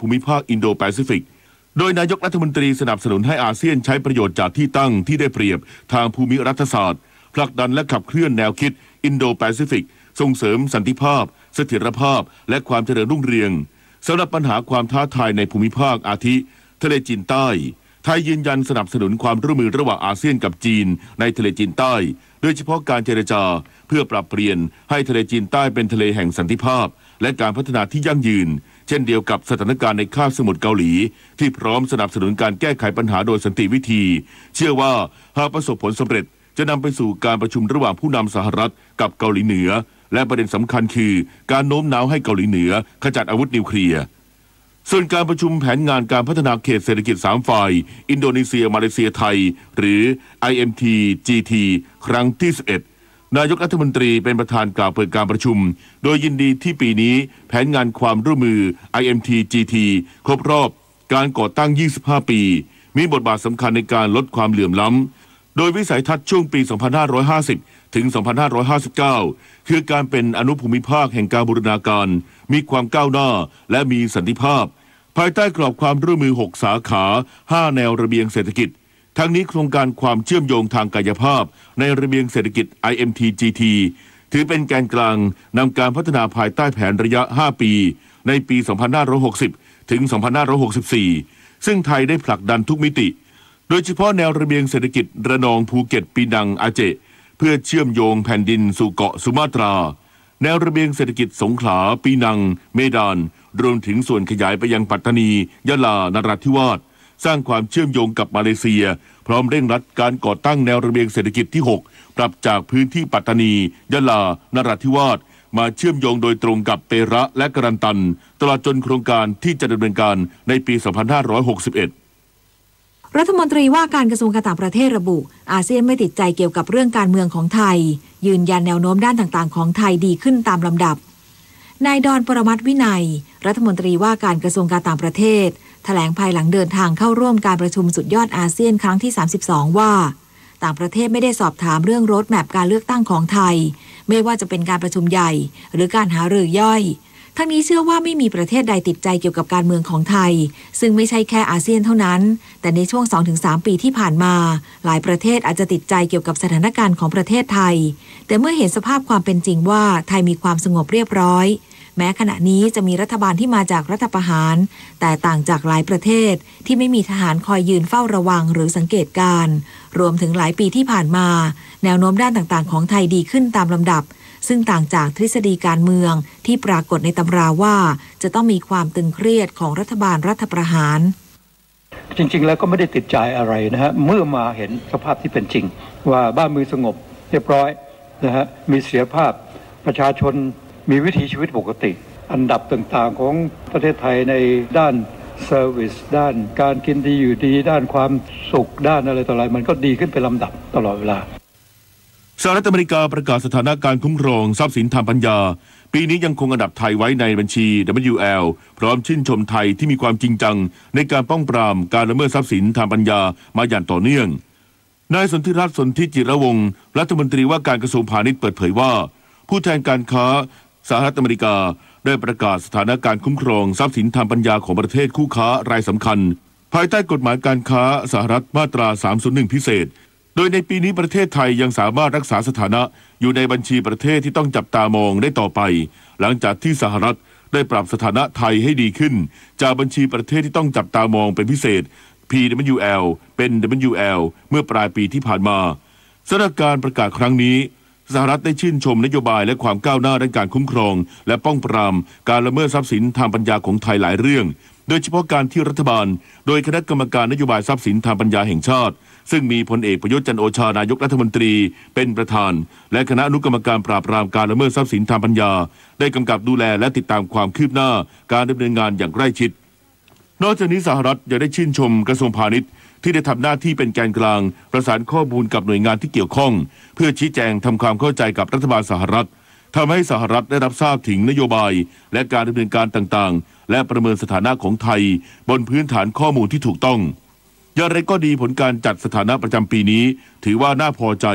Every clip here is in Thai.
ภูมิภาคอินโดแปซิฟิกโดยนายกรัฐมนตรีสนับสนุนให้อาเซียนใช้ประโยชน์จากที่ตั้งที่ได้เปรียบทางภูมิรัฐศาสตร์ผลักดันและขับเคลื่อนแนวคิดอินโดแปซิฟิกส่งเสริมสันติภาพเสถียรภาพและความเจริญรุ่งเรืองสำหรับปัญหาความท้าทายในภูมิภาคอาทิทะเลจีนใต้ไทยยืนยันสนับสนุนความร่วมมือระหว่างอาเซียนกับจีนในทะเลจีนใต้โดยเฉพาะการเจรจาเพื่อปรับเปลี่ยนให้ทะเลจีนใต้เป็นทะเลแห่งสันติภาพและการพัฒนาที่ยั่งยืนเช่นเดียวกับสถานการณ์ในคาบสมุทรเกาหลีที่พร้อมสนับสนุนการแก้ไขปัญหาโดยสันติวิธีเชื่อว่าหากประสบผลสำเร็จจะนำไปสู่การประชุมระหว่างผู้นำสหรัฐกับเกาหลีเหนือและประเด็นสำคัญคือการโน้มน้าวให้เกาหลีเหนือขจัดอาวุธนิวเคลียร์ส่วนการประชุมแผนงานการพัฒนาเขตเศรษฐกิจ3ฝ่ายอินโดนีเซียมาเลเซียไทยหรือ IMT-GT ครั้งที่11นายกรัฐมนตรีเป็นประธานกล่าวเปิดการประชุมโดยยินดีที่ปีนี้แผนงานความร่วมมือ IMT-GT ครบรอบการก่อตั้ง25ปีมีบทบาทสำคัญในการลดความเหลื่อมล้ำโดยวิสัยทัศน์ช่วงปี2550ถึง2559คือการเป็นอนุภูมิภาคแห่งการบูรณาการมีความก้าวหน้าและมีสันติภาพภายใต้กรอบความร่วมมือ6สาขา5แนวระเบียงเศรษฐกิจทั้งนี้โครงการความเชื่อมโยงทางกายภาพในระเบียงเศรษฐกิจ IMT-GT ถือเป็นแกนกลางนำการพัฒนาภายใต้แผนระยะ5ปีในปี2560ถึง2564ซึ่งไทยได้ผลักดันทุกมิติโดยเฉพาะแนวระเบียงเศรษฐกิจระนองภูเก็ตปีนังอาเจเพื่อเชื่อมโยงแผ่นดินสู่เกาะสุมาตราแนวระเบียงเศรษฐกิจสงขลาปีนังเมดานรวมถึงส่วนขยายไปยังปัตตานียะลานราธิวาสสร้างความเชื่อมโยงกับมาเลเซียพร้อมเร่งรัดการก่อตั้งแนวระเบียงเศรษฐกิจที่6ปรับจากพื้นที่ปัตตานียะลานราธิวาสมาเชื่อมโยงโดยตรงกับเประและกรันตันตลอดจนโครงการที่จะดำเนินการในปี2561รัฐมนตรีว่าการกระทรวงการต่างประเทศระบุอาเซียนไม่ติดใจเกี่ยวกับเรื่องการเมืองของไทยยืนยันแนวโน้มด้านต่างๆของไทยดีขึ้นตามลำดับนายดอนปรมัตถ์วินัยรัฐมนตรีว่าการกระทรวงการต่างประเทศแถลงภายหลังเดินทางเข้าร่วมการประชุมสุดยอดอาเซียนครั้งที่32ว่าต่างประเทศไม่ได้สอบถามเรื่องโรดแมพการเลือกตั้งของไทยไม่ว่าจะเป็นการประชุมใหญ่หรือการหารือย่อยทั้งนี้เชื่อว่าไม่มีประเทศใดติดใจเกี่ยวกับการเมืองของไทยซึ่งไม่ใช่แค่อาเซียนเท่านั้นแต่ในช่วง 2-3 ปีที่ผ่านมาหลายประเทศอาจจะติดใจเกี่ยวกับสถานการณ์ของประเทศไทยแต่เมื่อเห็นสภาพความเป็นจริงว่าไทยมีความสงบเรียบร้อยแม้ขณะนี้จะมีรัฐบาลที่มาจากรัฐประหารแต่ต่างจากหลายประเทศที่ไม่มีทหารคอยยืนเฝ้าระวังหรือสังเกตการณ์รวมถึงหลายปีที่ผ่านมาแนวโน้มด้านต่างๆของไทยดีขึ้นตามลำดับซึ่งต่างจากทฤษฎีการเมืองที่ปรากฏในตำราว่าจะต้องมีความตึงเครียดของรัฐบาลรัฐประหารจริงๆแล้วก็ไม่ได้ติดใจอะไรนะฮะเมื่อมาเห็นสภาพที่เป็นจริงว่าบ้านเมืองสงบเรียบร้อยนะฮะมีเสถียรภาพประชาชนมีวิถีชีวิตปกติอันดับต่างๆของประเทศไทยในด้านเซอร์วิสด้านการกินดีอยู่ดีด้านความสุขด้านอะไรต่ออะไรมันก็ดีขึ้นเป็นลำดับตลอดเวลาสหรัฐอเมริกาประกาศสถานะการคุ้มครองทรัพย์สินทางปัญญาปีนี้ยังคงอันดับไทยไว้ในบัญชี WL พร้อมชื่นชมไทยที่มีความจริงจังในการป้องปรามการละเมิดทรัพย์สินทางปัญญามาอย่างต่อเนื่องนายสนธิรัตน์สนธิจิรวงศ์รัฐมนตรีว่าการกระทรวงพาณิชย์เปิดเผยว่าผู้แทนการค้าสหรัฐอเมริกาได้ประกาศสถานะการคุ้มครองทรัพย์สินทางปัญญาของประเทศคู่ค้ารายสำคัญภายใต้กฎหมายการค้าสหรัฐมาตรา 301 พิเศษโดยในปีนี้ประเทศไทยยังสามารถรักษาสถานะอยู่ในบัญชีประเทศที่ต้องจับตามองได้ต่อไปหลังจากที่สหรัฐได้ปรับสถานะไทยให้ดีขึ้นจากบัญชีประเทศที่ต้องจับตามองเป็นพิเศษ PWL เป็น WL เมื่อปลายปีที่ผ่านมาสำหรับการประกาศครั้งนี้สหรัฐได้ชื่นชมนโยบายและความก้าวหน้าด้านการคุ้มครองและป้องปรามการละเมิดทรัพย์สินทางปัญญาของไทยหลายเรื่องโดยเฉพาะการที่รัฐบาลโดยคณะกรรมการนโยบายทรัพย์สินทางปัญญาแห่งชาติซึ่งมีพลเอกประยุทธ์จันทร์โอชานายกรัฐมนตรีเป็นประธานและคณะอนุกรรมการปราบปรามการละเมิดทรัพย์สินทางปัญญาได้กำกับดูแลและติดตามความคืบหน้าการดำเนินงานอย่างใกล้ชิดนอกจากนี้สหรัฐยังได้ชื่นชมกระทรวงพาณิชย์ที่ได้ทำหน้าที่เป็นแกนกลางประสานข้อมูลกับหน่วยงานที่เกี่ยวข้องเพื่อชี้แจงทำความเข้าใจกับรัฐบาลสหรัฐทำให้สหรัฐได้รับทราบถึงนโยบายและการดำเนินการต่างๆและประเมินสถานะของไทยบนพื้นฐานข้อมูลที่ถูกต้องอย่างไรก็ดีผลการจัดสถานะประจำปีนี้ถือว่าน่าพอใจ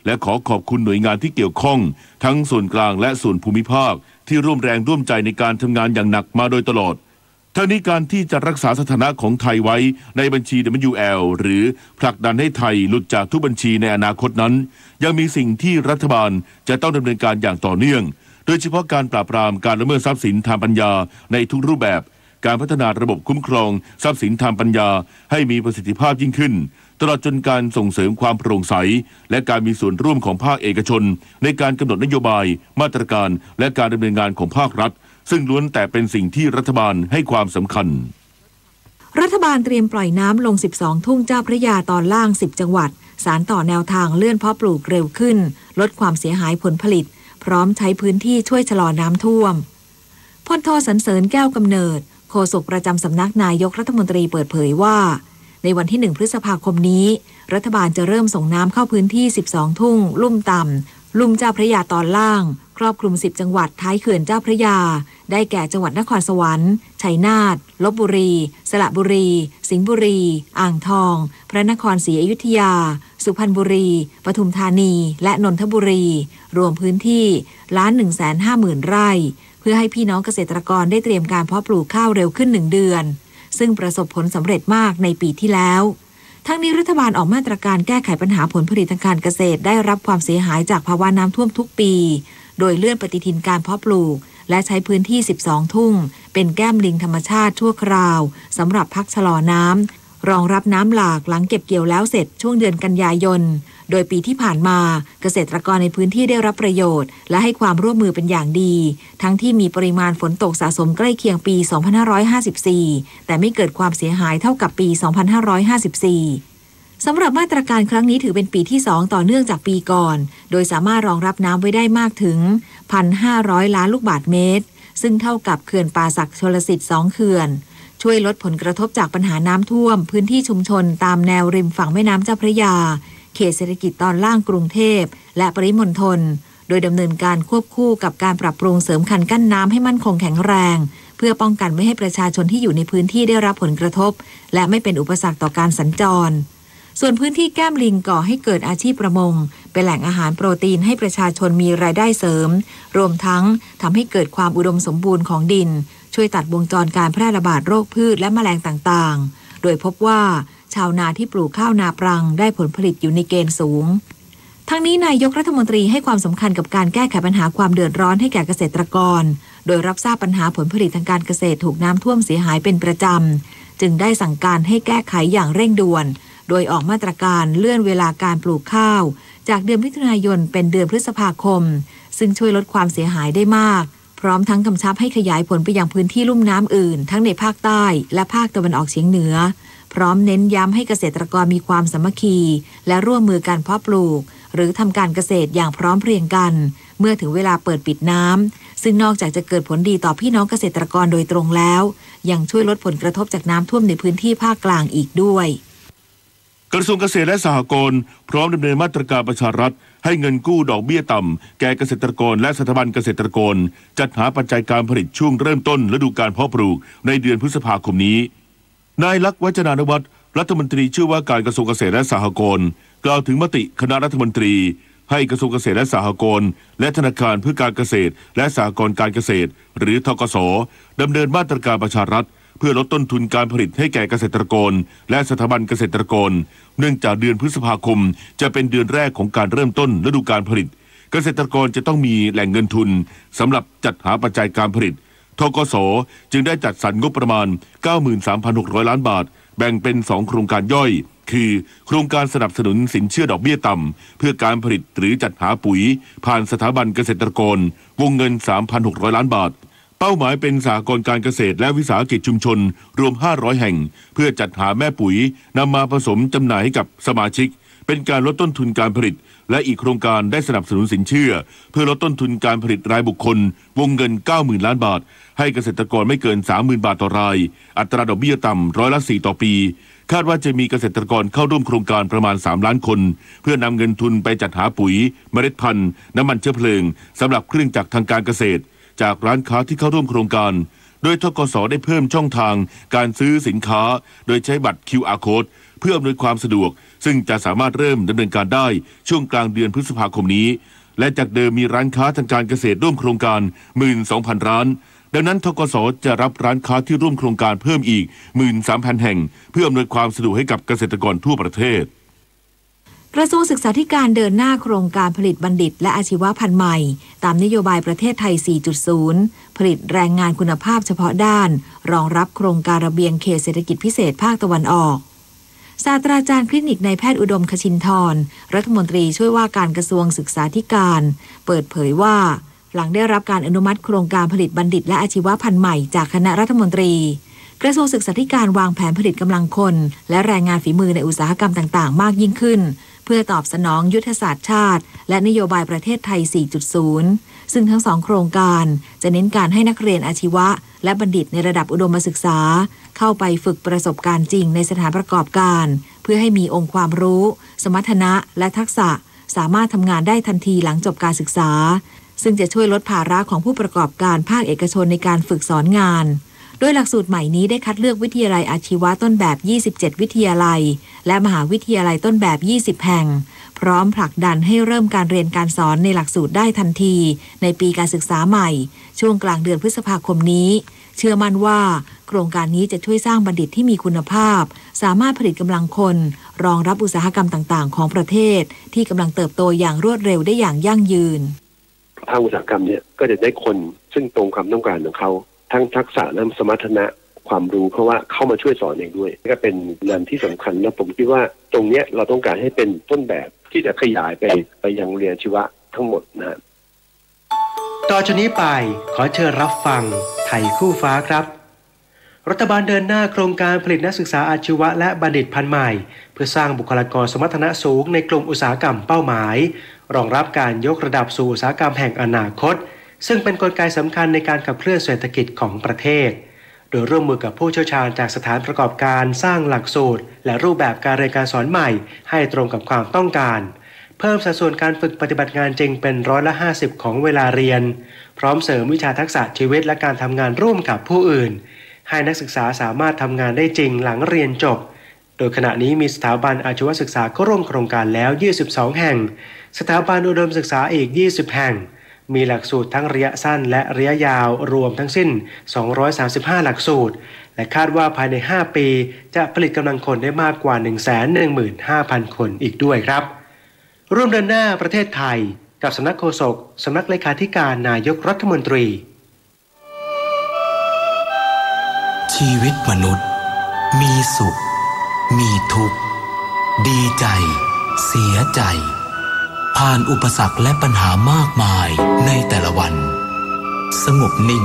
และขอขอบคุณหน่วยงานที่เกี่ยวข้องทั้งส่วนกลางและส่วนภูมิภาคที่ร่วมแรงร่วมใจในการทำงานอย่างหนักมาโดยตลอด ทั้งนี้การที่จะรักษาสถานะของไทยไว้ในบัญชี WL หรือผลักดันให้ไทยหลุดจากทุกบัญชีในอนาคตนั้นยังมีสิ่งที่รัฐบาลจะต้องดำเนินการอย่างต่อเนื่องโดยเฉพาะการปราบปรามการละเมิดทรัพย์สินทางปัญญาในทุกรูปแบบการพัฒนาระบบคุ้มครองทรัพย์สินทางปัญญาให้มีประสิทธิภาพยิ่งขึ้นตลอดจนการส่งเสริมความโปร่งใสและการมีส่วนร่วมของภาคเอกชนในการกำหนดนโยบายมาตรการและการดำเนินงานของภาครัฐซึ่งล้วนแต่เป็นสิ่งที่รัฐบาลให้ความสำคัญรัฐบาลเตรียมปล่อยน้ำลง12ทุ่งเจ้าพระยาตอนล่าง10จังหวัดสานต่อแนวทางเลื่อนเพาะปลูกเร็วขึ้นลดความเสียหายผลผลิตพร้อมใช้พื้นที่ช่วยชะลอน้ำท่วมพลโทสรรเสริญแก้วกำเนิดโฆษกประจำสำนักนายกรัฐมนตรีเปิดเผยว่าในวันที่1พฤษภาคมนี้รัฐบาลจะเริ่มส่งน้ำเข้าพื้นที่12ทุ่งลุ่มต่ำลุ่มเจ้าพระยาตอนล่างครอบคลุม10จังหวัดท้ายเขื่อนเจ้าพระยาได้แก่จังหวัดนครสวรรค์ชัยนาทลพบุรีสระบุรีสิงห์บุรีอ่างทองพระนครศรีอยุธยาสุพรรณบุรีปทุมธานีและนนทบุรีรวมพื้นที่ 1,150,000 ไร่เพื่อให้พี่น้องเกษตรกรได้เตรียมการเพาะปลูกข้าวเร็วขึ้น1 เดือนซึ่งประสบผลสำเร็จมากในปีที่แล้วทั้งนี้รัฐบาลออกมาตรการแก้ไขปัญหาผลผลิตทางการเกษตรได้รับความเสียหายจากภาวะน้ำท่วมทุกปีโดยเลื่อนปฏิทินการเพาะปลูกและใช้พื้นที่12ทุ่งเป็นแก้มลิงธรรมชาติชั่วคราวสำหรับพักชะลอน้ำรองรับน้ำหลากหลังเก็บเกี่ยวแล้วเสร็จช่วงเดือนกันยายนโดยปีที่ผ่านมาเกษตรกรในพื้นที่ได้รับประโยชน์และให้ความร่วมมือเป็นอย่างดีทั้งที่มีปริมาณฝนตกสะสมใกล้เคียงปี 2554 แต่ไม่เกิดความเสียหายเท่ากับปี 2554 สำหรับมาตรการครั้งนี้ถือเป็นปีที่2ต่อเนื่องจากปีก่อนโดยสามารถรองรับน้ำไว้ได้มากถึง 1,500 ล้านลูกบาศก์เมตรซึ่งเท่ากับเขื่อนป่าสักชลสิทธิ์2เขื่อนช่วยลดผลกระทบจากปัญหาน้ำท่วมพื้นที่ชุมชนตามแนวริมฝั่งแม่น้ำเจ้าพระยาเขตเศรษฐกิจตอนล่างกรุงเทพและปริมณฑลโดยดำเนินการควบคู่กับการปรับปรุงเสริมคันกั้นน้ำให้มั่นคงแข็งแรงเพื่อป้องกันไม่ให้ประชาชนที่อยู่ในพื้นที่ได้รับผลกระทบและไม่เป็นอุปสรรคต่อการสัญจรส่วนพื้นที่แก้มลิงก่อให้เกิดอาชีพประมงเป็นแหล่งอาหารโปรตีนให้ประชาชนมีรายได้เสริมรวมทั้งทำให้เกิดความอุดมสมบูรณ์ของดินช่วยตัดวงจรการแพร่ระบาดโรคพืชและแมลงต่างๆโดยพบว่าชาวนาที่ปลูกข้าวนาปรังได้ผลผลิตอยู่ในเกณฑ์สูงทั้งนี้นายกรัฐมนตรีให้ความสำคัญกับการแก้ไขปัญหาความเดือดร้อนให้แก่เกษตรกรโดยรับทราบปัญหาผลผลิตทางการเกษตรถูกน้ำท่วมเสียหายเป็นประจำจึงได้สั่งการให้แก้ไขอย่างเร่งด่วนโดยออกมาตรการเลื่อนเวลาการปลูกข้าวจากเดือนมิถุนายนเป็นเดือนพฤษภาคมซึ่งช่วยลดความเสียหายได้มากพร้อมทั้งกำชับให้ขยายผลไปยังพื้นที่ลุ่มน้ำอื่นทั้งในภาคใต้และภาคตะวันออกเฉียงเหนือพร้อมเน้นย้ำให้เกษตรกรมีความสามัคคีและร่วมมือการเพาะปลูกหรือทำการเกษตรอย่างพร้อมเพรียงกันเมื่อถึงเวลาเปิดปิดน้ำซึ่งนอกจากจะเกิดผลดีต่อพี่น้องเกษตรกรโดยตรงแล้วยังช่วยลดผลกระทบจากน้ำท่วมในพื้นที่ภาคกลางอีกด้วยกระทรวงเกษตรและสหกรณ์พร้อมดำเนินมาตรการประชารัฐให้เงินกู้ดอกเบี้ยต่ำแก่เกษตรกรและสถาบันเกษตรกรจัดหาปัจจัยการผลิตช่วงเริ่มต้นฤดูกาลเพาะปลูกในเดือนพฤษภาคมนี้นายลักษณ์ วจนานวัฒน์รัฐมนตรีช่วยว่าการกระทรวงเกษตรและสหกรณ์กล่าวถึงมติคณะรัฐมนตรีให้กระทรวงเกษตรและสหกรณ์และธนาคารเพื่อการเกษตรและสหกรณ์การเกษตรหรือธกส.ดำเนินมาตรการประชารัฐเพื่อลดต้นทุนการผลิตให้แก่เกษตรกรและสถาบันเกษตรกรเนื่องจากเดือนพฤษภาคมจะเป็นเดือนแรกของการเริ่มต้นฤดูการผลิตเกษตรกรจะต้องมีแหล่งเงินทุนสำหรับจัดหาปัจจัยการผลิตธกส.จึงได้จัดสรรงบประมาณ 93,600 ล้านบาทแบ่งเป็น2โครงการย่อยคือโครงการสนับสนุนสินเชื่อดอกเบี้ยต่ำเพื่อการผลิตหรือจัดหาปุ๋ยผ่านสถาบันเกษตรกรวงเงิน 3,600 ล้านบาทเป้าหมายเป็นสหกรณ์การเกษตรและวิสาหกิจชุมชนรวม500แห่งเพื่อจัดหาแม่ปุ๋ยนำมาผสมจำหน่ายให้กับสมาชิกเป็นการลดต้นทุนการผลิตและอีกโครงการได้สนับสนุนสินเชื่อเพื่อลดต้นทุนการผลิตรายบุคคลวงเงิน 90,000 ล้านบาทให้เกษตรกรไม่เกิน 30,000 บาทต่อรายอัตราดอกเบี้ยต่ำ4%ต่อปีคาดว่าจะมีเกษตรกรเข้าร่วมโครงการประมาณ3ล้านคนเพื่อนำเงินทุนไปจัดหาปุ๋ยเมล็ดพันธุ์น้ำมันเชื้อเพลิงสำหรับเครื่องจักรทางการเกษตรจากร้านค้าที่เข้าร่วมโครงการโดยธกส.ได้เพิ่มช่องทางการซื้อสินค้าโดยใช้บัตร QR Code เพื่ออำนวยความสะดวกซึ่งจะสามารถเริ่มดำเนินการได้ช่วงกลางเดือนพฤษภาคมนี้และจากเดิมมีร้านค้าทางการเกษตรร่วมโครงการ 12,000 ร้าน ดังนั้นธกส.จะรับร้านค้าที่ร่วมโครงการเพิ่มอีก 13,000 แห่งเพื่ออำนวยความสะดวกให้กับเกษตรกรทั่วประเทศกระทรวงศึกษาธิการเดินหน้าโครงการผลิตบัณฑิตและอาชีวะพันธุ์ใหม่ตามนโยบายประเทศไทย 4.0 ผลิตแรงงานคุณภาพเฉพาะด้านรองรับโครงการระเบียงเขตเศรษฐกิจพิเศษภาคตะวันออกศาสตราจารย์คลินิกนายแพทย์อุดมคชินทร์รัฐมนตรีช่วยว่าการกระทรวงศึกษาธิการเปิดเผยว่าหลังได้รับการอนุมัติโครงการผลิตบัณฑิตและอาชีวะพันธุ์ใหม่จากคณะรัฐมนตรีกระทรวงศึกษาธิการวางแผนผลิตกำลังคนและแรงงานฝีมือในอุตสาหกรรมต่างๆมากยิ่งขึ้นเพื่อตอบสนองยุทธศาสตร์ชาติและนโยบายประเทศไทย 4.0 ซึ่งทั้งสองโครงการจะเน้นการให้นักเรียนอาชีวะและบัณฑิตในระดับอุดมศึกษาเข้าไปฝึกประสบการณ์จริงในสถานประกอบการเพื่อให้มีองค์ความรู้สมรรถนะและทักษะสามารถทำงานได้ทันทีหลังจบการศึกษาซึ่งจะช่วยลดภาระของผู้ประกอบการภาคเอกชนในการฝึกสอนงานโดยหลักสูตรใหม่นี้ได้คัดเลือกวิทยาลัยอาชีวะต้นแบบ 27 วิทยาลัยและมหาวิทยาลัยต้นแบบ 20 แห่งพร้อมผลักดันให้เริ่มการเรียนการสอนในหลักสูตรได้ทันทีในปีการศึกษาใหม่ช่วงกลางเดือนพฤษภาคมนี้เชื่อมั่นว่าโครงการนี้จะช่วยสร้างบัณฑิตที่มีคุณภาพสามารถผลิตกำลังคนรองรับอุตสาหกรรมต่างๆของประเทศที่กำลังเติบโตอย่างรวดเร็วได้อย่างยั่งยืนภาคอุตสาหกรรมเนี่ยก็จะได้คนซึ่งตรงความต้องการของเขาทั้งทักษะและสมรรถนะความรู้เพราะว่าเข้ามาช่วยสอนเองด้วยก็เป็นเรื่องที่สำคัญและผมคิดว่าตรงนี้เราต้องการให้เป็นต้นแบบที่จะขยายไปยังเรียนชีวะทั้งหมดนะต่อจากนี้ไปขอเชิญรับฟังไทยคู่ฟ้าครับรัฐบาลเดินหน้าโครงการผลิตนักศึกษาอาชีวะและบัณฑิตพันธุ์ใหม่เพื่อสร้างบุคลากรสมรรถนะสูงในกลุ่มอุตสาหกรรมเป้าหมายรองรับการยกระดับสู่อุตสาหกรรมแห่งอนาคตซึ่งเป็นกลไกสำคัญในการขับเคลื่อนเศรษฐกิจของประเทศโดยร่วมมือกับผู้เชี่ยวชาญจากสถานประกอบการสร้างหลักสูตรและรูปแบบการเรียนการสอนใหม่ให้ตรงกับความต้องการเพิ่มสัดส่วนการฝึกปฏิบัติงานจริงเป็น50%ของเวลาเรียนพร้อมเสริมวิชาทักษะชีวิตและการทำงานร่วมกับผู้อื่นให้นักศึกษาสามารถทำงานได้จริงหลังเรียนจบโดยขณะนี้มีสถาบันอาชีวศึกษาเข้าร่วมโครงการแล้ว22แห่งสถาบันอุดมศึกษาอีก20แห่งมีหลักสูตรทั้งระยะสั้นและระยะยาวรวมทั้งสิ้น235หลักสูตรและคาดว่าภายใน5ปีจะผลิตกำลังคนได้มากกว่า 115,000 คนอีกด้วยครับร่วมเดินหน้าประเทศไทยกับสำนักโฆษกสำนักเลขาธิการนายกรัฐมนตรีชีวิตมนุษย์มีสุขมีทุกข์ดีใจเสียใจผ่านอุปสรรคและปัญหามากมายในแต่ละวันสงบนิ่ง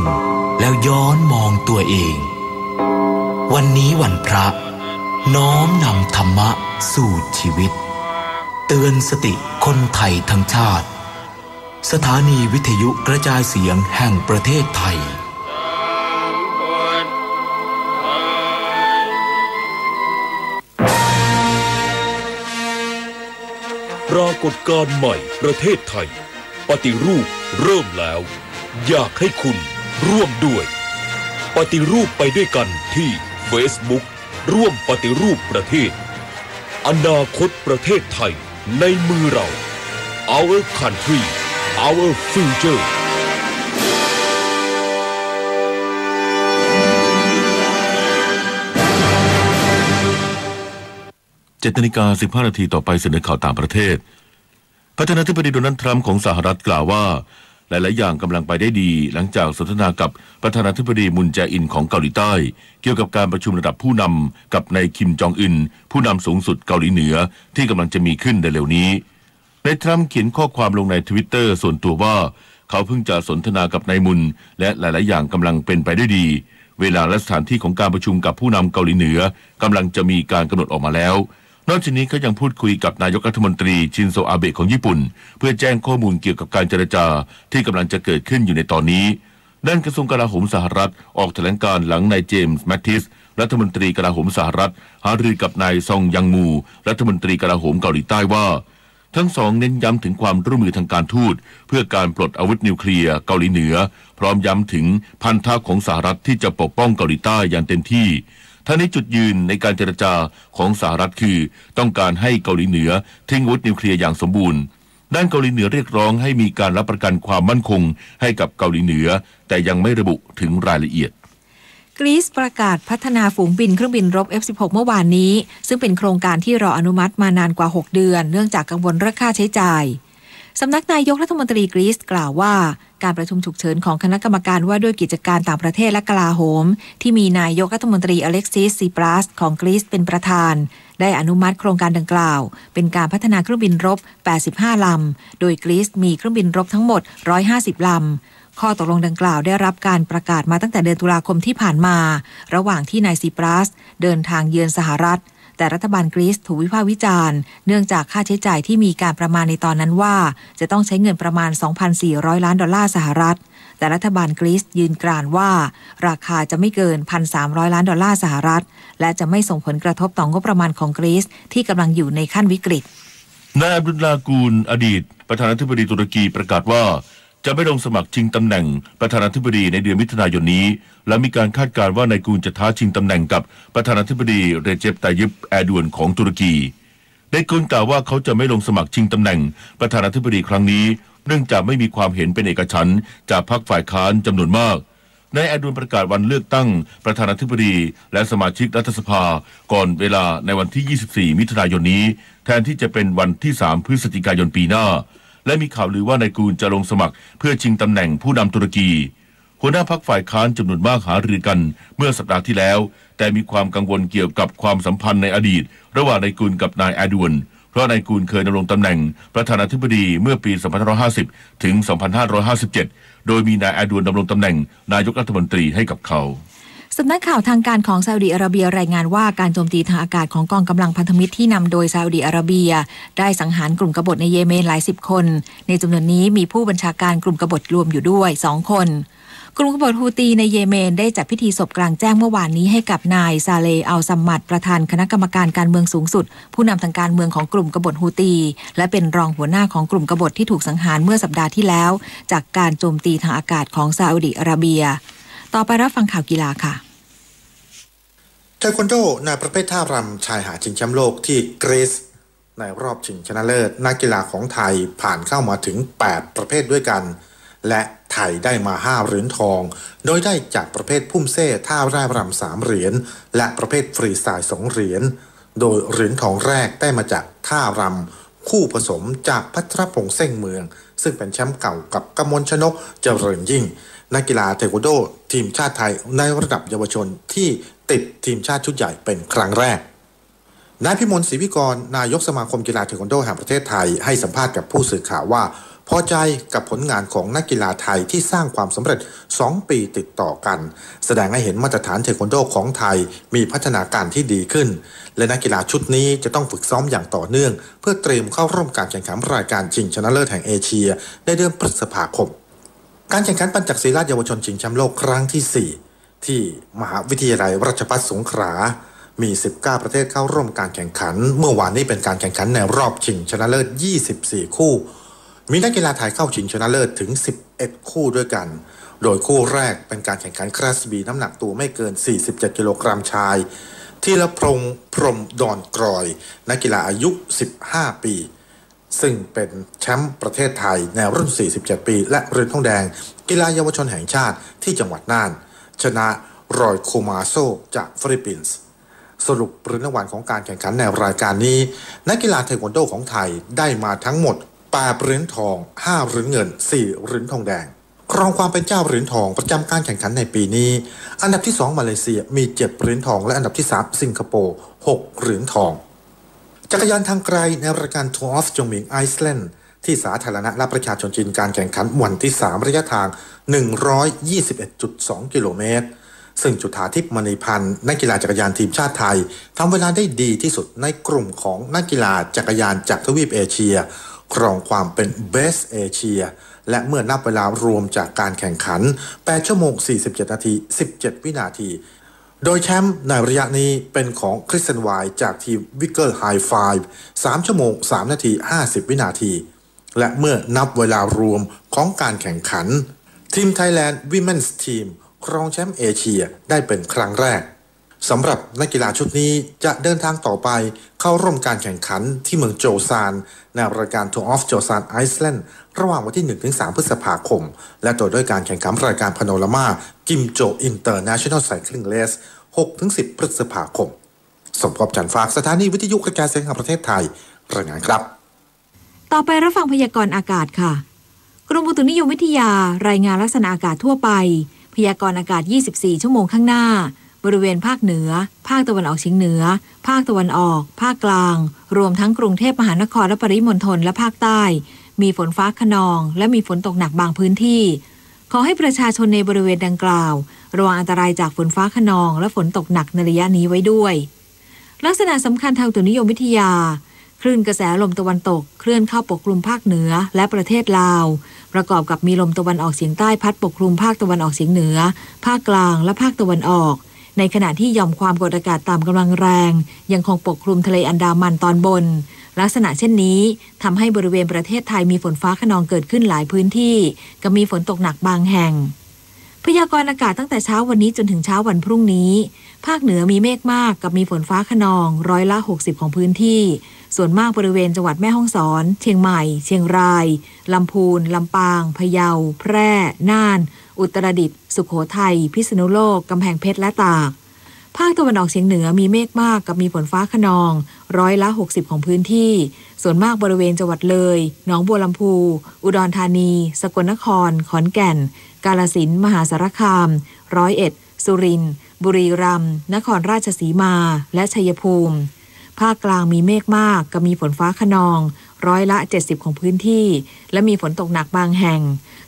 แล้วย้อนมองตัวเองวันนี้วันพระน้อมนำธรรมะสู่ชีวิตเตือนสติคนไทยทั้งชาติสถานีวิทยุกระจายเสียงแห่งประเทศไทยปรากฏการณ์ใหม่ประเทศไทยปฏิรูปเริ่มแล้วอยากให้คุณร่วมด้วยปฏิรูปไปด้วยกันที่ Facebook ร่วมปฏิรูปประเทศอนาคตประเทศไทยในมือเรา Our Country Our Future 7:15 นาทีต่อไปเสนอข่าวต่างประเทศประธานาธิบดีโดนัลด์ทรัมป์ของสหรัฐกล่าวว่าหลายๆอย่างกำลังไปได้ดีหลังจากสนทนากับประธานาธิบดีมุนแจอินของเกาหลีใต้เกี่ยวกับการประชุมระดับผู้นำกับนายคิมจองอึนผู้นำสูงสุดเกาหลีเหนือที่กำลังจะมีขึ้นในเร็วนี้นายทรัมป์เขียนข้อความลงใน Twitter ส่วนตัวว่าเขาเพิ่งจะสนทนากับนายมุนและหลายๆอย่างกำลังเป็นไปได้ดีเวลาและสถานที่ของการประชุมกับผู้นำเกาหลีเหนือกำลังจะมีการกำหนดออกมาแล้วนอกจากนี้เขายังพูดคุยกับนายกรัฐมนตรีชินโซอาเบะของญี่ปุ่นเพื่อแจ้งข้อมูลเกี่ยวกับการเจรจาที่กำลังจะเกิดขึ้นอยู่ในตอนนี้ด้านกระทรวงกลาโหมสหรัฐออกแถลงการหลังนายเจมส์แมททิสรัฐมนตรีกลาโหมสหรัฐหารือกับนายซองยังมูรัฐมนตรีกลาโหมเกาหลีใต้ว่าทั้งสองเน้นย้ำถึงความร่วมมือทางการทูตเพื่อการปลดอาวุธนิวเคลียร์เกาหลีเหนือพร้อมย้ำถึงพันธะของสหรัฐที่จะปกป้องเกาหลีใต้อย่างเต็มที่ทั้งนี้จุดยืนในการเจรจาของสหรัฐคือต้องการให้เกาหลีเหนือทิ้งอาวุธนิวเคลียร์อย่างสมบูรณ์ ด้านเกาหลีเหนือเรียกร้องให้มีการรับประกันความมั่นคงให้กับเกาหลีเหนือแต่ยังไม่ระบุถึงรายละเอียดกรีซประกาศพัฒนาฝูงบินเครื่องบินรบ F-16 เมื่อวานนี้ซึ่งเป็นโครงการที่รออนุมัติมานานกว่า6เดือนเนื่องจากกังวลเรื่องค่าใช้จ่ายสำนักนายกรัฐมนตรีกรีซกล่าวว่าการประชุมฉุกเฉินของคณะกรรมการว่าด้วยกิจการต่างประเทศและกลาโหมที่มีนายกรัฐมนตรีอเล็กซิส ซีปรัสของกรีซเป็นประธานได้อนุมัติโครงการดังกล่าวเป็นการพัฒนาเครื่องบินรบ85ลำโดยกรีซมีเครื่องบินรบทั้งหมด150ลำข้อตกลงดังกล่าวได้รับการประกาศมาตั้งแต่เดือนตุลาคมที่ผ่านมาระหว่างที่นายซีปรัสเดินทางเยือนสหรัฐแต่รัฐบาลกรีซถูกวิพากษ์วิจารณ์เนื่องจากค่าใช้จ่ายที่มีการประมาณในตอนนั้นว่าจะต้องใช้เงินประมาณ 2,400 ล้านดอลลาร์สหรัฐแต่รัฐบาลกรีซยืนกรานว่าราคาจะไม่เกิน 1,300 ล้านดอลลาร์สหรัฐและจะไม่ส่งผลกระทบต่องบประมาณของกรีซที่กำลังอยู่ในขั้นวิกฤตนายอับดุลลากูลอดีตประธานาธิบดีตุรกีประกาศว่าจะไม่ลงสมัครชิงตำแหน่งประธานาธิบดีในเดือนมิถุนายนนี้และมีการคาดการณ์ว่านายกูลจะท้าชิงตำแหน่งกับประธานาธิบดีเรเจป ไตยิป แอร์ดวนของตุรกีนายกูลกล่าวว่าเขาจะไม่ลงสมัครชิงตำแหน่งประธานาธิบดีครั้งนี้เนื่องจากไม่มีความเห็นเป็นเอกฉันท์จากพรรคฝ่ายค้านจำนวนมากนายแอร์ดวนประกาศวันเลือกตั้งประธานาธิบดีและสมาชิกรัฐสภาก่อนเวลาในวันที่24มิถุนายนนี้แทนที่จะเป็นวันที่3พฤศจิกายนปีหน้าและมีข่าวลือว่านายกูลจะลงสมัครเพื่อชิงตำแหน่งผู้นำตุรกีหัวหน้าพรรคฝ่ายค้านจำนวนมากหารือกันเมื่อสัปดาห์ที่แล้วแต่มีความกังวลเกี่ยวกับความสัมพันธ์ในอดีตระหว่างนายกูลกับนายแอร์ดวนเพราะนายกูลเคยดำรงตำแหน่งประธานาธิบดีเมื่อปี2550ถึง2557โดยมีนายแอร์ดวนดำรงตำแหน่งนายกรัฐมนตรีให้กับเขาสำนักข่าวทางการของซาอุดิอาระเบียรายงานว่าการโจมตีทางอากาศของกองกำลังพันธมิตรที่นำโดยซาอุดิอาระเบียได้สังหารกลุ่มกบฏในเยเมนหลาย10คนในจำนวนนี้มีผู้บัญชาการกลุ่มกบฏรวมอยู่ด้วย2คนกลุ่มกบฏฮูตีในเยเมนได้จัดพิธีศพกลางแจ้งเมื่อวานนี้ให้กับนายซาเลห์ อัลซัมมัดประธานคณะกรรมการการเมืองสูงสุดผู้นำทางการเมืองของกลุ่มกบฏฮูตีและเป็นรองหัวหน้าของกลุ่มกบฏที่ถูกสังหารเมื่อสัปดาห์ที่แล้วจากการโจมตีทางอากาศของซาอุดิอาระเบียต่อไปรับฟังข่าวกีฬาค่ะเทควันโดในประเภทท่ารำชายหาดชิงแชมป์โลกที่กรีซในรอบชิงชนะเลิศนักกีฬาของไทยผ่านเข้ามาถึง8ประเภทด้วยกันและไทยได้มา5เหรียญทองโดยได้จากประเภทพุ่มเซ่ท่าร่ายรำ3เหรียญและประเภทฟรีสไตล์2เหรียญโดยเหรียญทองแรกได้มาจากท่ารำคู่ผสมจากภัทรพงษ์เส้งเมืองซึ่งเป็นแชมป์เก่ากับกมลชนกเจริญยิ่งนักกีฬาเทควันโดทีมชาติไทยในระดับเยาวชนที่ติดทีมชาติชุดใหญ่เป็นครั้งแรกนายพิมลศรีวิกรนายกสมาคมกีฬาเทควันโดแห่งประเทศไทยให้สัมภาษณ์กับผู้สื่อข่าวว่าพอใจกับผลงานของนักกีฬาไทยที่สร้างความสำเร็จ2ปีติดต่อกันแสดงให้เห็นมาตรฐานเทควันโดของไทยมีพัฒนาการที่ดีขึ้นและนักกีฬาชุดนี้จะต้องฝึกซ้อมอย่างต่อเนื่องเพื่อเตรียมเข้าร่วมการแข่งขันรายการชิงชนะเลิศแห่งเอเชียในเดือนพฤษภาคมการแข่งขันปัญจักศิลาเยาวชนชิงแชมป์โลกครั้งที่4ที่มหาวิทยาลัยราชภัฏสงขลามี19ประเทศเข้าร่วมการแข่งขันเมื่อวานนี้เป็นการแข่งขันในรอบชิงชนะเลิศ24คู่มีนักกีฬาไทยเข้าชิงชนะเลิศถึง11คู่ด้วยกันโดยคู่แรกเป็นการแข่งขันคลาส B น้ำหนักตัวไม่เกิน47กิโลกรัมชายธีรพงษ์พรหมดอนกรอยนักกีฬาอายุ15ปีซึ่งเป็นแชมป์ประเทศไทยในรุ่น47ปีและเหรียญทองแดงกีฬาเยาวชนแห่งชาติที่จังหวัดน่านชนะรอยโคมาโซจากฟิลิปปินส์สรุปเหรียญรางวัลของการแข่งขันในรายการนี้นักกีฬาเทควันโดของไทยได้มาทั้งหมด8เหรียญทอง5เหรียญเงิน4เหรียญทองแดงครองความเป็นเจ้าเหรียญทองประจำการแข่งขันในปีนี้อันดับที่2มาเลเซียมี7เหรียญทองและอันดับที่3สิงคโปร์6เหรียญทองจักรยานทางไกลในรายการ Tour of Jongming Iceland ที่สาธารณะและประชาชนจีนการแข่งขันวันที่3ระยะทาง 121.2 กิโลเมตรซึ่งจุฑาทิพย์มณีพันธ์นักกีฬาจักรยานทีมชาติไทยทำเวลาได้ดีที่สุดในกลุ่มของนักกีฬาจักรยานจากทวีปเอเชียครองความเป็น Best Asia และเมื่อนับเวลารวมจากการแข่งขัน8ชั่วโมง47นาที17วินาทีโดยแชมป์ในระยะนี้เป็นของคริสเตนไวน์จากทีมวิกเกิลไฮไฟว์3ชั่วโมง3นาที50วินาทีและเมื่อนับเวลารวมของการแข่งขันทีมไทยแลนด์วิเมนส์ทีมครองแชมป์เอเชียได้เป็นครั้งแรก สำหรับนักกีฬาชุดนี้จะเดินทางต่อไปเข้าร่วมการแข่งขันที่เมืองโจซานในรายการ Tour of Josan Iceland ระหว่างวันที่ 1-3 พฤษภาคมและต่อด้วยการแข่งขันรายการพาโนรามากิมโจอินเตอร์เนชั่นแนลไซคลิงเรส 6-10 พฤษภาคมสมภพจันทร์ฝากสถานีวิทยุกระจายเสียงแห่งประเทศไทยรายงานครับต่อไปรับฟังพยากรณ์อากาศค่ะกรมอุตุนิยมวิทยารายงานลักษณะอากาศทั่วไปพยากรณ์อากาศ24ชั่วโมงข้างหน้าบริเวณภาคเหนือภาคตะวันออกเฉียงเหนือภาคตะวันออกภาคกลางรวมทั้งกรุงเทพมหานครและปริมณฑลและภาคใต้มีฝนฟ้าคะนองและมีฝนตกหนักบางพื้นที่ขอให้ประชาชนในบริเวณดังกล่าวระวังอันตรายจากฝนฟ้าคะนองและฝนตกหนักในระยะนี้ไว้ด้วยลักษณะสำคัญทางอุตุนิยมวิทยาคลื่นกระแสลมตะวันตกเคลื่อนเข้าปกคลุมภาคเหนือและประเทศลาวประกอบกับมีลมตะวันออกเฉียงใต้พัดปกคลุมภาคตะวันออกเฉียงเหนือภาคกลางและภาคตะวันออกในขณะที่หย่อมความกดอากาศต่ำกำลังแรงยังคงปกคลุมทะเลอันดามันตอนบนลักษณะเช่นนี้ทำให้บริเวณประเทศไทยมีฝนฟ้าคะนองเกิดขึ้นหลายพื้นที่กับมีฝนตกหนักบางแห่งพยากรณ์อากาศตั้งแต่เช้าวันนี้จนถึงเช้าวันพรุ่งนี้ภาคเหนือมีเมฆมากกับมีฝนฟ้าคะนอง60%ของพื้นที่ส่วนมากบริเวณจังหวัดแม่ฮ่องสอนเชียงใหม่เชียงรายลำพูนลำปางพะเยาแพร่น่านอุตรดิตถ์สุโขทัยพิษณุโลกกำแพงเพชรและตากภาคตะวันออกเฉียงเหนือมีเมฆมากกับมีฝนฟ้าคะนอง60%ของพื้นที่ส่วนมากบริเวณจังหวัดเลยหนองบัวลำพูอุดรธานีสกลนครขอนแก่นกาฬสินธุ์มหาสารคาม101สุรินทร์บุรีรัมย์นครราชสีมาและชัยภูมิภาคกลางมีเมฆมากกับมีฝนฟ้าคะนอง70%ของพื้นที่และมีฝนตกหนักบางแห่ง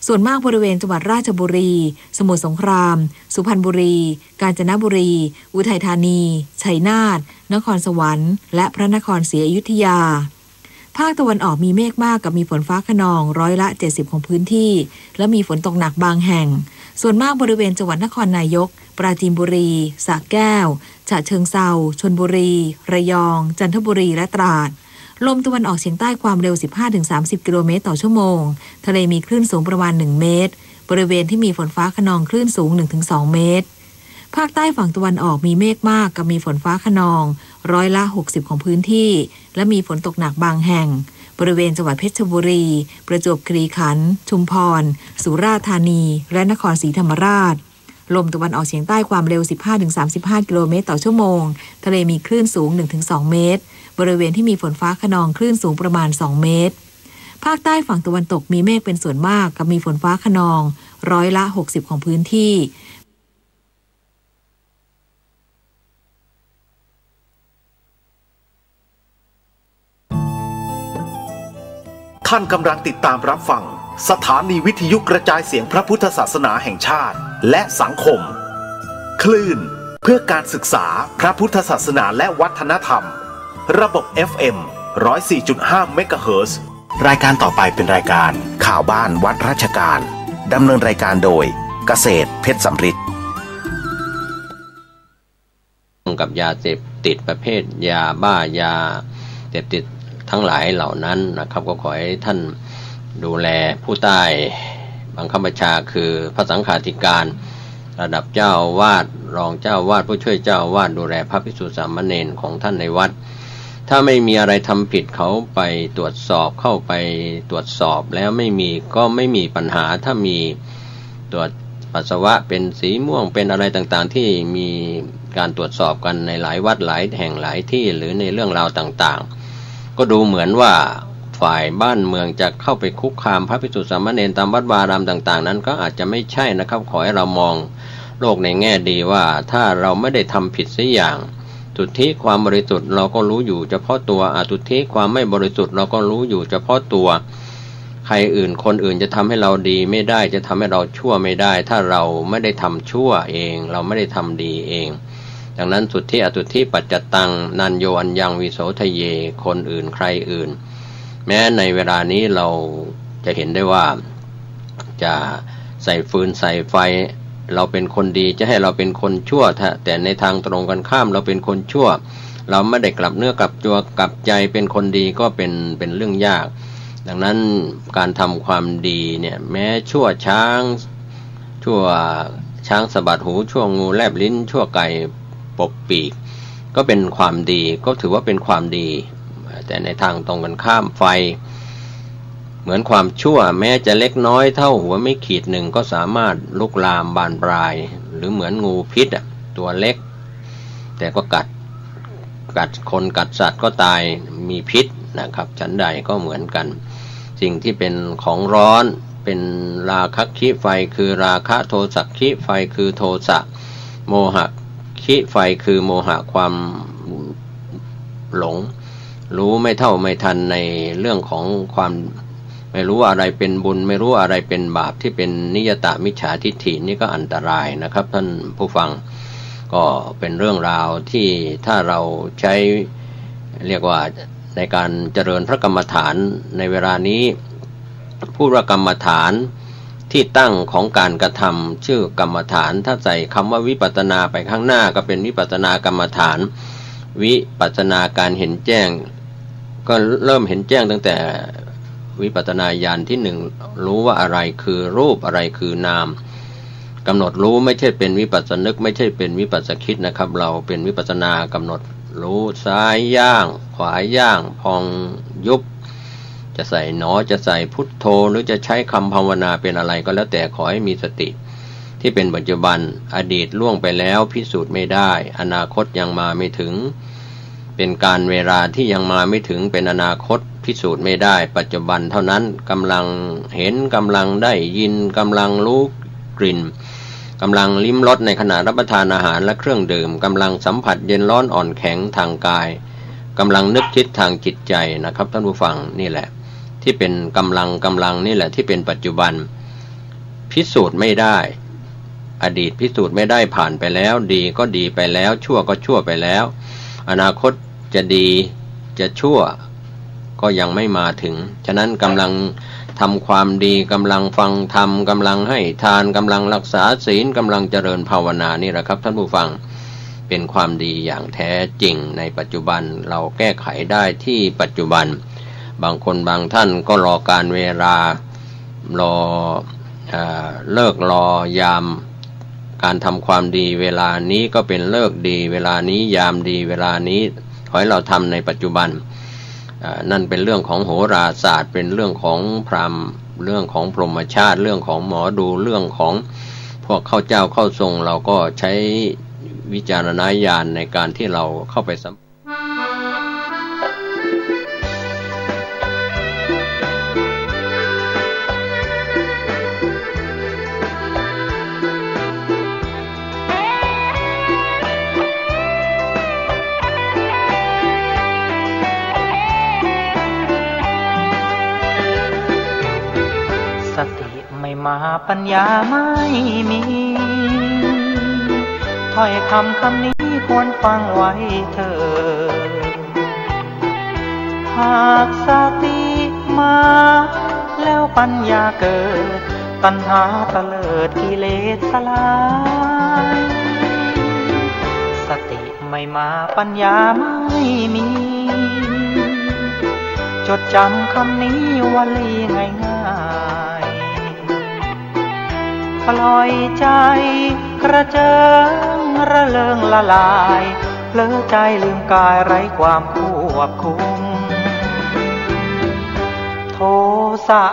ส่วนมากบริเวณจังหวัดราชบุรีสมุทรสงครามสุพรรณบุรีกาญจนบุรีอุทัยธานีชัยนาทนครสวรรค์และพระนครศรีอยุธยาภาคตะวันออกมีเมฆมากกับมีฝนฟ้าคะนอง70%ของพื้นที่และมีฝนตกหนักบางแห่งส่วนมากบริเวณจังหวัดนครนายกปราจีนบุรีสระแก้วฉะเชิงเทราชลบุรีระยองจันทบุรีและตราดลมตะวันออกเฉียงใต้ความเร็ว 15-30 กิโลเมตรต่อชั่วโมงทะเลมีคลื่นสูงประมาณ1เมตรบริเวณที่มีฝนฟ้าคะนองคลื่นสูง 1-2 เมตรภาคใต้ฝั่งตะวันออกมีเมฆมากกับมีฝนฟ้าคะนอง60%ของพื้นที่และมีฝนตกหนักบางแห่งบริเวณจังหวัดเพชรบุรีประจวบคีรีขันธ์ชุมพรสุราษฎร์ธานีและนครศรีธรรมราชลมตะวันออกเฉียงใต้ความเร็ว 15-35 กิโลเมตรต่อชั่วโมงทะเลมีคลื่นสูง 1-2 เมตรบริเวณที่มีฝนฟ้าคะนองคลื่นสูงประมาณ2เมตรภาคใต้ฝั่งตะวันตกมีเมฆเป็นส่วนมากกับมีฝนฟ้าคะนอง60%ของพื้นที่ท่านกำลังติดตามรับฟังสถานีวิทยุกระจายเสียงพระพุทธศาสนาแห่งชาติและสังคมคลื่นเพื่อการศึกษาพระพุทธศาสนาและวัฒนธรรมระบบ FM 104.5 เมกะเฮิรตซ์รายการต่อไปเป็นรายการข่าวบ้านวัดราชการดำเนินรายการโดยเกษตรเพชรสำริดกับยาเสพติดประเภทยาบ้ายาเสพติดทั้งหลายเหล่านั้นนะครับก็ขอให้ท่านดูแลผู้ใต้บังคับบัญชาคือพระสังฆาธิการระดับเจ้าวาดรองเจ้าวาดผู้ช่วยเจ้าวาดดูแลพระภิกษุสามเณรของท่านในวัดถ้าไม่มีอะไรทำผิดเขาไปตรวจสอบเข้าไปตรวจสอบแล้วไม่มีก็ไม่มีปัญหาถ้ามีตรวจปัสสาวะเป็นสีม่วงเป็นอะไรต่างๆที่มีการตรวจสอบกันในหลายวัดหลายแห่งหลายที่หรือในเรื่องราวต่างๆก็ดูเหมือนว่าฝ่ายบ้านเมืองจะเข้าไปคุกคามพระภิกษุสามเณรตามวัดวารามต่างๆนั้นก็อาจจะไม่ใช่นะครับขอให้เรามองโลกในแง่ดีว่าถ้าเราไม่ได้ทำผิดสักอย่างสุทธิความบริสุทธิ์เราก็รู้อยู่เฉพาะตัวอสุทธิความไม่บริสุทธิ์เราก็รู้อยู่เฉพาะตัวใครอื่นคนอื่นจะทำให้เราดีไม่ได้จะทำให้เราชั่วไม่ได้ถ้าเราไม่ได้ทำชั่วเองเราไม่ได้ทำดีเองดังนั้นสุทธิอสุทธิปัจจตังนันโยอัญญังวิโสทะเยคนอื่นใครอื่นแม้ในเวลานี้เราจะเห็นได้ว่าจะใส่ฟืนใส่ไฟเราเป็นคนดีจะให้เราเป็นคนชั่วแต่ในทางตรงกันข้ามเราเป็นคนชั่วเราไม่ได้กลับเนื้อกลับตัวกลับใจเป็นคนดีก็เป็นเรื่องยากดังนั้นการทำความดีเนี่ยแม้ชั่วช้างสะบัดหูชั่วงูแลบลิ้นชั่วไก่ ปบปีกก็เป็นความดีก็ถือว่าเป็นความดีแต่ในทางตรงกันข้ามไฟเหมือนความชั่วแม้จะเล็กน้อยเท่าหัวไม่ขีดหนึ่งก็สามารถลุกลามบานปลายหรือเหมือนงูพิษตัวเล็กแต่ก็กัดคนกัดสัตว์ก็ตายมีพิษนะครับฉันใดก็เหมือนกันสิ่งที่เป็นของร้อนเป็นราคะคิไฟคือราคะโทสะคิไฟคือโทสะโมหะคิไฟคือโมหะความหลงรู้ไม่เท่าไม่ทันในเรื่องของความไม่รู้อะไรเป็นบุญไม่รู้อะไรเป็นบาปที่เป็นนิยตามิจฉาทิฏฐินี่ก็อันตรายนะครับท่านผู้ฟังก็เป็นเรื่องราวที่ถ้าเราใช้เรียกว่าในการเจริญพระกรรมฐานในเวลานี้ผู้ว่ากรรมฐานที่ตั้งของการกระทำชื่อกรรมฐานถ้าใส่คำว่าวิปัสสนาไปข้างหน้าก็เป็นวิปัสสนากรรมฐานวิปัสสนาการเห็นแจ้งก็เริ่มเห็นแจ้งตั้งแต่วิปัสสนาญาณที่หนึ่งรู้ว่าอะไรคือรูปอะไรคือนามกำหนดรู้ไม่ใช่เป็นวิปัสสนึกไม่ใช่เป็นวิปัสสคิดนะครับเราเป็นวิปัสสนากำหนดรู้ซ้ายย่างขวาย่างพองยุบจะใส่หนอจะใส่พุทโธหรือจะใช้คำภาวนาเป็นอะไรก็แล้วแต่ขอให้มีสติที่เป็นปัจจุบันอดีตล่วงไปแล้วพิสูจน์ไม่ได้อนาคตยังมาไม่ถึงเป็นการเวลาที่ยังมาไม่ถึงเป็นอนาคตพิสูจน์ไม่ได้ปัจจุบันเท่านั้นกำลังเห็นกำลังได้ยินกำลังรู้กลิ่นกำลังลิ้มรสในขณะรับประทานอาหารและเครื่องดื่มกำลังสัมผัสเย็นร้อนอ่อนแข็งทางกายกำลังนึกคิดทางจิตใจนะครับท่านผู้ฟังนี่แหละที่เป็นกำลังนี่แหละที่เป็นปัจจุบันพิสูจน์ไม่ได้อดีตพิสูจน์ไม่ได้ผ่านไปแล้วดีก็ดีไปแล้วชั่วก็ชั่วไปแล้วอนาคตจะดีจะชั่วก็ยังไม่มาถึงฉะนั้นกำลังทำความดีกำลังฟังธรรมกำลังให้ทานกำลังรักษาศีลกำลังเจริญภาวนานี่แหละครับท่านผู้ฟังเป็นความดีอย่างแท้จริงในปัจจุบันเราแก้ไขได้ที่ปัจจุบันบางคนบางท่านก็รอการเวลารอเลิกรอยามการทำความดีเวลานี้ก็เป็นเลิกดีเวลานี้ยามดีเวลานี้ขอให้เราทำในปัจจุบันนั่นเป็นเรื่องของโหราศาสตร์เป็นเรื่องของพราหมณ์เรื่องของพรหมชาติเรื่องของหมอดูเรื่องของพวกเข้าเจ้าเข้าทรงเราก็ใช้วิจารณญาณในการที่เราเข้าไปสัมผัสสติไม่มาปัญญาไม่มีถ้อยคำนี้ควรฟังไว้เถิดหากสติมาแล้วปัญญาเกิดตัณหาตะเลิดกิเลสสลายสติไม่มาปัญญาไม่มีจดจำคำนี้วลีง่ายๆปล่อยใจกระเจิงระเริงละลายเผลอใจลืมกายไร้ความควบคุมโทสะ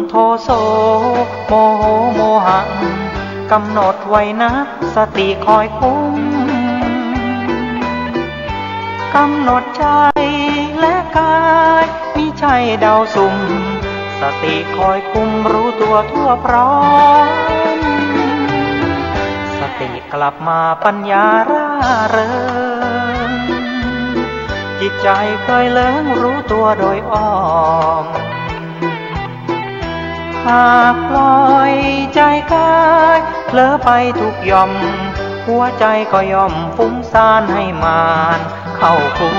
โทโสโมโหโมหังกำหนดไว้นะสติคอยคุมกำหนดใจและกายมิใช่เดาสุ่มสติคอยคุมรู้ตัวทั่วพร้อมสติกลับมาปัญญาร่าเริงจิตใจเคยเลิงรู้ตัวโดยอ้อมหากปล่อยใจกายเผลอไปทุกย่อมหัวใจก็ย่อมฟุ้งซ่านให้มานเข้าคุม